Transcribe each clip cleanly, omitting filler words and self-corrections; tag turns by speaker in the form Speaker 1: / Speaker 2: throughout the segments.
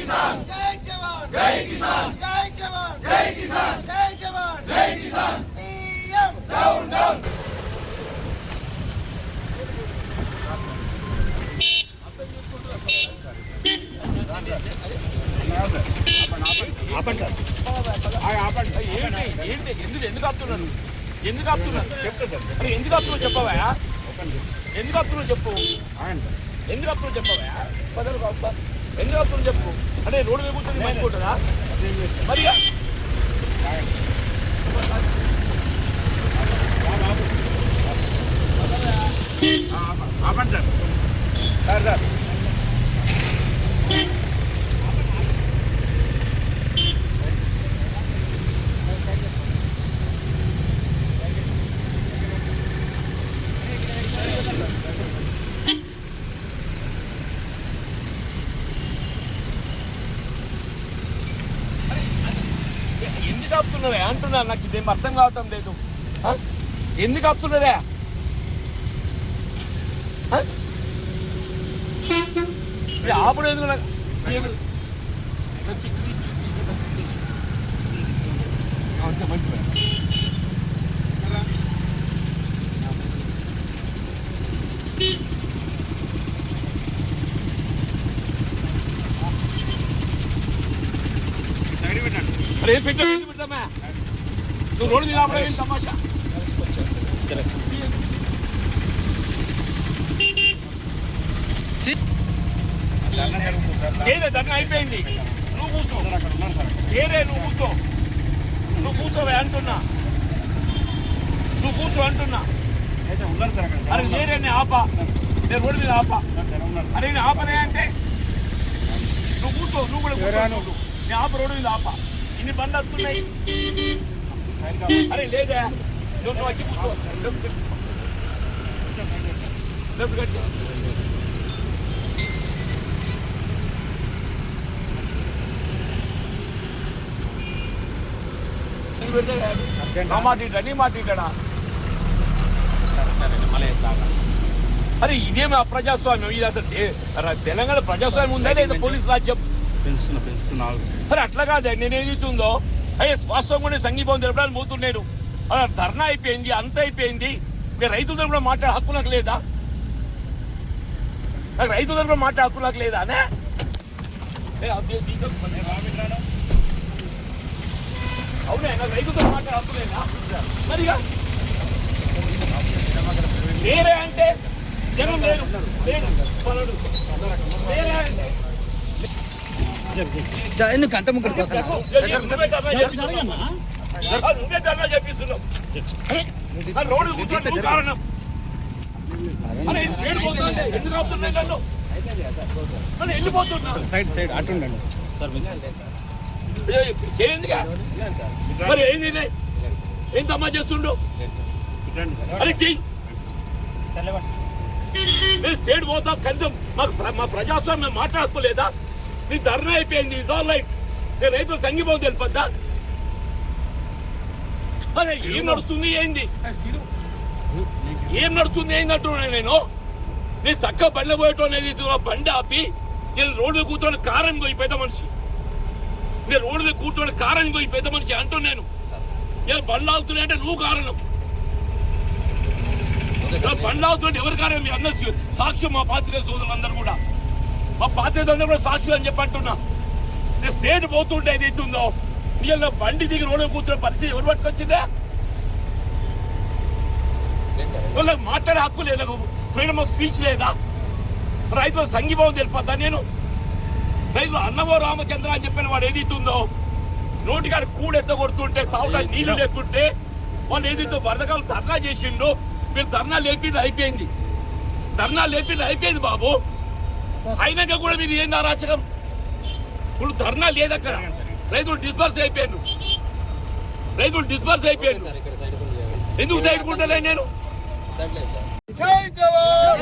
Speaker 1: కిసాన్ జై జవాన్ జై కిసాన్ జై జవాన్ జై కిసాన్ జై జవాన్ జై కిసాన్ సీఎం డౌన్ డౌన్
Speaker 2: ఎందుకు ఆపుతున్నారు చెప్పవా ఎందుకు ఆపుతున్నావు చెప్పు ఎందుకు ఆపుతున్నావు చెప్పవా ఎందుకు ఆపుతున్నావు చెప్పు అంటే రోడ్డు మీద కూర్చొని అనుకుంటారా మరిగా ఆపండి సార్ సార్ ఎందుకు ఆపుతున్నారే అంటున్నా నాకు ఇదేం అర్థం కావటం లేదు ఎందుకు ఆపుతున్నారే ఆపడం ఎందుకు నాకు అరే పెడతామా నువ్వు రోడ్డు మీద ఆపడం ఏంటి తమాషా ఏదే ధర్నా అయిపోయింది నువ్వు కూర్చో ఏరే నువ్వు కూర్చోవే అంటున్నా నువ్వు కూర్చో అంటున్నా అరే ఏరే నేను ఆపా నేను రోడ్డు మీద ఆపా అరే నేను ఆపనే అంటే నువ్వు కూర్చో నువ్వు కూడా కూర్చో నేను ఆప రోడ్డు మీద ఆపా ఇన్ని బండ్లు వస్తున్నాయి అరే లేదా నువ్వు వచ్చి కూర్చో లెఫ్ట్ కట్టి మాట్లాడా అరే ఇదేమి అప్రజాస్వామ్యం ఇది అసలు తెలంగాణ ప్రజాస్వామ్యం ఉందా లేదా పోలీసు రాజ్యం అరే అట్లా కాదండి నేను ఏదైతుందో అయ్యే వాస్తవంగానే సంఘీభావం తెలపడానికి పోతున్నాడు ధర్నా అయిపోయింది అంత అయిపోయింది మీరు రైతులతో కూడా మాట్లాడే హక్కు నాకు లేదా నాకు రైతులతో కూడా మాట్లాడే హక్కు నాకు లేదా అనే అవునే నాకు రైతులతో మాట్లాడే హక్కు లేదా మరిగా వేరే అంటే జనం లేరు వేరే అంటే
Speaker 3: ఎందుకు అంత ముగ్గురు
Speaker 2: నువ్వే ధర్నా చేపిస్తున్నావు రోడ్డు కూర్చోండి కారణం ఎందుకు ఆపుతున్నాయి నన్ను వెళ్ళిపోతున్నా
Speaker 3: సైడ్ అటుండండి
Speaker 2: చేయండిగా మరి ఏంది ఏం తమ్మా చేస్తుండు అరే చెయ్యి మేము స్టేట్ పోతాం కనీసం మా ప్రజాస్వామ్యం మాట్లాడుకోలేదా నీ ధర్నా అయిపోయింది ఇస్ ఆల్ రైట్ నేను రైతులు సంఘీభావం తెలిపద్దా అదే ఏం నడుస్తుంది ఏంది అంటున్నా నేను చక్క బండి పోయేటోనేది బండి ఆపి నేను రోడ్డు కూర్చొని కారం పోయి పెద్ద మనిషి నేను రోడ్డు కూర్చొని కారం పోయి పెద్ద మనిషి అంటున్నాను నేను బండ్లు ఆగుతున్నాయి అంటే నువ్వు కారణం బండ్లు ఆగుతుంటే ఎవరి కారణం మీ అందరూ సాక్షి మా పాత్రిక సోదరులందరూ కూడా మా పాత్రికలందరూ కూడా సాక్షి అని చెప్పి అంటున్నా నేను స్టేట్ పోతుంటే ఏదైతుందో నీళ్ళ బండి దిగి రోడ్డు కూర్చున్న పరిస్థితి ఎవరు పట్టుకొచ్చిందా వాళ్ళకి మాట్లాడే హక్కు లేదా ఫ్రీడమ్ ఆఫ్ స్పీచ్ లేదా రైతుల సంఘీభావం తెలిపద్దా నేను రైతులు అన్నవో రామచంద్ర అని చెప్పిన వాడు ఏదైతుందో నోటికాడు కూడెత్త కొడుతుంటే తావడానికి నీళ్లు లేకుంటే వాళ్ళు ఏదైతే వరదకాలు ధర్నా చేసిండు మీరు ధర్నా లేపింది అయిపోయింది బాబు అయినాక కూడా మీరు ఏంది అరాచకం ఇప్పుడు ధర్నా లేదక్కడ రైతులు డిస్పర్స్ అయిపోయాను ఎందుకు సైడ్ కుంటలే నేను
Speaker 1: జై జవాన్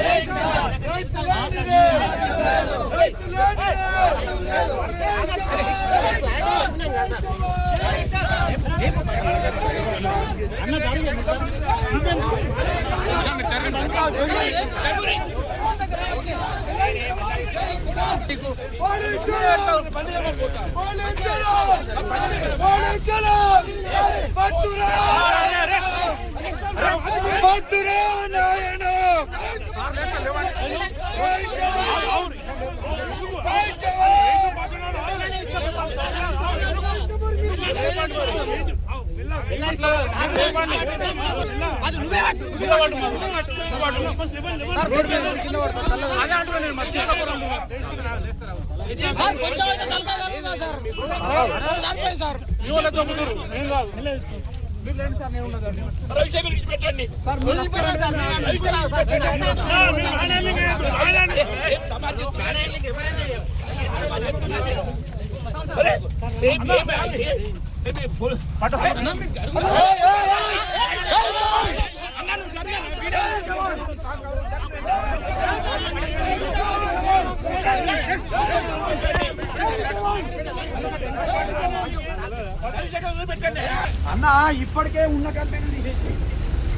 Speaker 2: పెట్టండి
Speaker 1: అన్న ఇప్పటికే ఉన్న కంపెనీ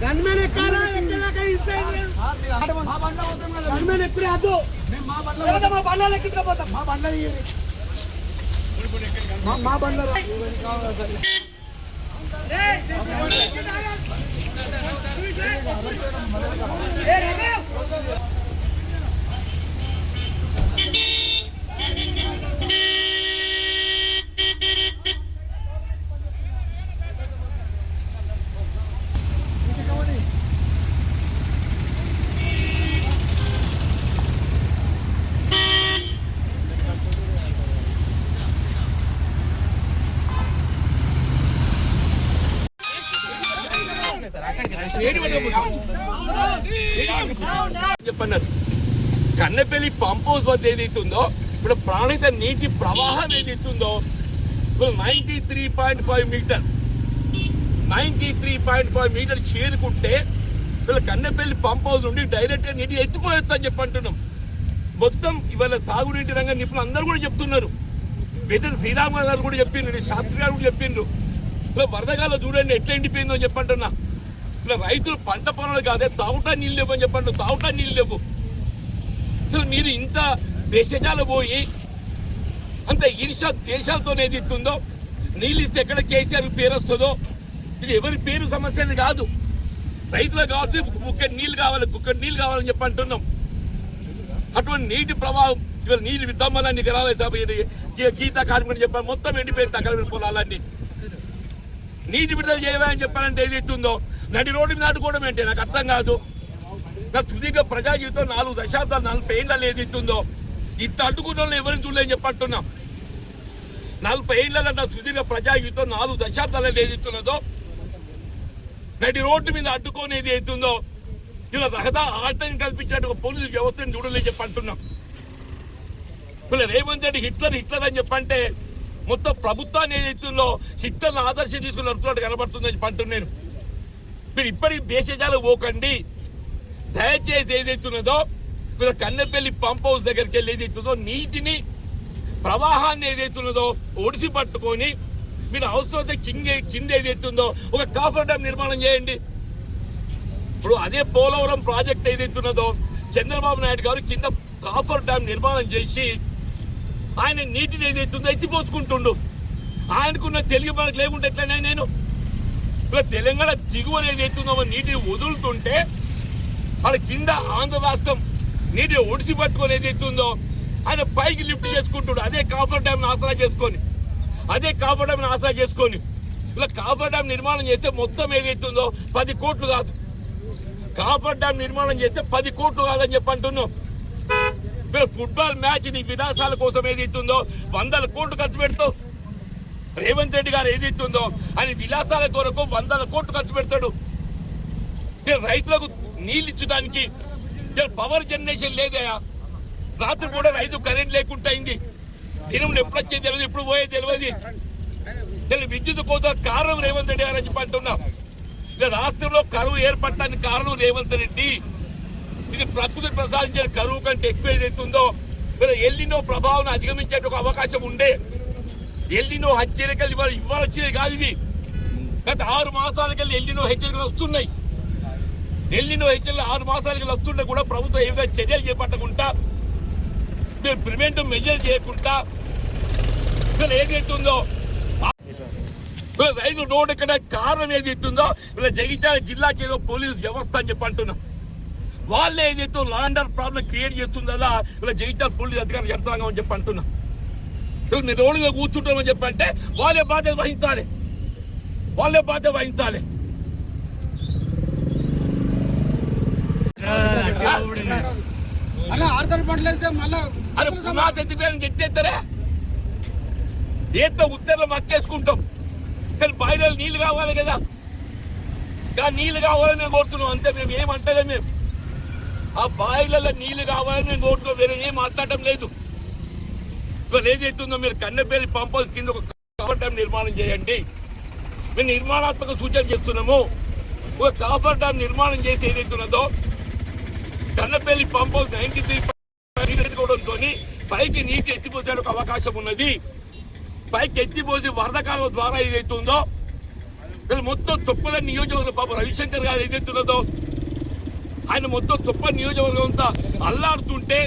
Speaker 1: గన్మెన్ ఎక్కాలా ఎక్కడాక గన్మెన్ ఎక్కడే అద్దు మా బండ్ల ఎక్కించకపోతాం మా బండ్ల మా బండ్ల
Speaker 2: చెప్పన్నారు. కన్నెపల్లి పంప్ హౌస్ వద్ద ఏదైతుందో ఇప్పుడు ప్రాణిత నీటి ప్రవాహం ఏదైతుందో 93.5 మీటర్ 93.5 మీటర్ చేరుకుంటే వీళ్ళ కన్నెపల్లి పంప్ హౌస్ నుండి డైరెక్ట్ గా నీటి ఎత్తిపోయొచ్చు అని చెప్పంటున్నాం. మొత్తం ఇవాళ సాగునీటి రంగ నిపుణులు అందరూ కూడా చెప్తున్నారు. వెదర్ శ్రీరామ్ గారు కూడా చెప్పిండ్రు, శాస్త్రి గారు కూడా చెప్పిండ్రు. ఇలా వరదగాలో చూడండి ఎట్లా ఎండిపోయిందో అని చెప్పంటున్నా. ఇలా రైతులు పంట పొలాలు కాదే తాగుటా నీళ్ళు లేవు అని చెప్పండి. తాగుటా నీళ్ళు లేవు. అసలు మీరు ఇంత దేశాలు పోయి అంత ఈర్ష దేశాలతో ఏది ఇస్తుందో నీళ్ళు ఇస్తే ఎక్కడ కేసీఆర్ పేరు వస్తుందో ఇది ఎవరి పేరు సమస్య కాదు. రైతులకు కావాల్సి కుక్కడి నీళ్ళు కావాలి, కుక్కడి నీళ్ళు కావాలని చెప్పి అంటున్నాం. అటువంటి నీటి ప్రవాహం ఇవాళ నీళ్ళు విద్దమ్మలన్నీ రావాలి. గీత కార్మికులు చెప్పాలి మొత్తం ఎండిపోయింది తగ్గ పొలాలన్నీ నీటి విడుదల చేయమని చెప్పాలంటే ఏది ఇస్తుందో నడి రోడ్డు మీద నాటుకోవడం ఏంటి నాకు అర్థం కాదు. నా సుదీర్ఘ ప్రజా జీవితం 4 దశాబ్దాలు 40 ఏళ్ళలో ఏది ఇస్తుందో ఇంత అడ్డుకున్న వాళ్ళు ఎవరిని చూడలేని చెప్పంటున్నాం. 40 ఏళ్ళలో నా సుదీర్ఘ ప్రజా జీవితం 4 దశాబ్దాలలో ఏది ఇస్తున్నదో నడి రోడ్డు మీద అడ్డుకొని ఏది అవుతుందో ఇలా రహదా ఆటం కల్పించినట్టు ఒక పోలీసు వ్యవస్థను చూడలేని చెప్పంటున్నాం. వీళ్ళు రేవంత్ రెడ్డి హిట్లర్ అని చెప్పంటే మొత్తం ప్రభుత్వాన్ని ఏదైతుందో హిట్లర్ని ఆదర్శం తీసుకుని నడుపుతున్నట్టు కనబడుతుందని చెప్పంటున్నాను. మీరు ఇప్పటికి దేశాలు పోకండి. దయచేసి ఏదైతున్నదో వీళ్ళ కన్నెపల్లి పంప్ హౌస్ దగ్గరికి వెళ్ళి ఏదైతుందో నీటిని ప్రవాహాన్ని ఏదైతున్నదో ఒడిసి పట్టుకొని మీరు అవసరమైతే కింద ఏదైతుందో ఒక కాఫర్ డ్యామ్ నిర్మాణం చేయండి. ఇప్పుడు అదే పోలవరం ప్రాజెక్ట్ ఏదైతున్నదో చంద్రబాబు నాయుడు గారు కింద కాఫర్ డ్యామ్ నిర్మాణం చేసి ఆయన నీటిని ఏదైతుందో ఎత్తిపోసుకుంటుండు. ఆయనకున్న తెలుగు మనకు లేకుంటే ఎట్లనే నేను ఇలా తెలంగాణ దిగువ ఏదైతుందో నీటిని వదులుతుంటే వాళ్ళ కింద ఆంధ్ర రాష్ట్రం నీటిని ఒడిసి పట్టుకొని ఏదైతుందో ఆయన పైకి లిఫ్ట్ చేసుకుంటుండు. అదే కాఫర్ డ్యామ్ని ఆసరా చేసుకొని ఇలా కాఫర్ డ్యామ్ నిర్మాణం చేస్తే మొత్తం ఏదైతుందో 10 కోట్లు కాదు. కాఫర్ డ్యామ్ నిర్మాణం చేస్తే 10 కోట్లు కాదని చెప్పి అంటున్నాం. ఫుట్బాల్ మ్యాచ్ నీ విలాసాల కోసం ఏదైతుందో 100 కోట్లు ఖర్చు పెడతావు. రేవంత్ రెడ్డి గారు ఏదైతుందో ఆయన విలాసాల కొరకు 100 కోట్లు ఖర్చు పెడతాడు. రైతులకు నీళ్ళు ఇచ్చడానికి పవర్ జనరేషన్ లేదయా. రాత్రి కూడా రైతు కరెంట్ లేకుండా అయింది. దినం ఎప్పుడు వచ్చేది తెలియదు, ఎప్పుడు పోయేది తెలియదు. విద్యుత్ కోత కారణం రేవంత్ రెడ్డి గారు అని చెప్పి అంటున్నాం. రాష్ట్రంలో కరువు ఏర్పడటానికి కారణం రేవంత్ రెడ్డి. ఇది ప్రకృతి ప్రసాదించిన కరువు కంటే ఎక్కువ ఏదైతుందో ఎల్నినో ప్రభావం అధిగమించే ఒక అవకాశం ఉండే. ఎల్నినో హెచ్చరికలు ఇవాళ వచ్చేది కాదు. ఇవి గత 6 మాసాలకెళ్ళి ఎల్నినో హెచ్చరికలు వస్తున్నాయి. ఎల్నినో హెచ్చరికలు 6 మాసాలకెళ్ళి వస్తుంటే కూడా ప్రభుత్వం ఏదైనా చర్యలు చేపట్టకుండా మీరు ప్రివెంటివ్ మెజర్ చేయకుండా వీళ్ళు ఏదైతుందో రైలు రోడ్ ఇక్కడ కారణం ఏదైతుందో వీళ్ళ జగిత్యాల జిల్లాకి ఏదో పోలీస్ వ్యవస్థ అని చెప్పి అంటున్నాం. వాళ్ళే ఏదైతే లాండర్ ప్రాబ్లం క్రియేట్ చేస్తుందా వీళ్ళ జగిత్యాల పోలీస్ అధికారులు యంత్రాంగం అని చెప్పి అంటున్నాం. మీరు రోడ్డు మీద కూర్చుంటామని చెప్పంటే వాళ్ళే బాధ్యత వహించాలి, వాళ్ళే బాధ్యత వహించాలి. అరే పునాది ఎత్తిపోయిన ఎత్తేస్తారే ఏతో ఉత్తర్లు మక్కేసుకుంటాం, కానీ బాయిలో నీళ్లు కావాలి కదా, నీళ్లు కావాలని మేము కోరుతున్నాం అంతే. మేము ఏమంటలే, మేము ఆ బాయిలలో నీళ్లు కావాలని మేము కోరుతున్నాం, వేరే ఏం మాట్లాడటం లేదు. ఇవాళ ఏదైతుందో మీరు కన్నెపల్లి పంప్ హౌస్ కింద ఒక కాఫర్ డ్యామ్ నిర్మాణం చేయండి. మేము నిర్మాణాత్మక సూచన చేస్తున్నాము. ఒక కాఫర్ డ్యామ్ నిర్మాణం చేసి ఏదైతున్నదో కన్నెపల్లి పంప్ హౌస్ 93 పైకి నీటి ఎత్తిపోసే ఒక అవకాశం ఉన్నది. పైకి ఎత్తిపోసి వరద కాలువ ద్వారా ఏదైతుందో మొత్తం చొప్పల నియోజకవర్గం పాప రవిశంకర్ గారు ఏదైతున్నదో ఆయన మొత్తం చొప్ప నియోజకవర్గం అంతా అల్లాడుతుంటే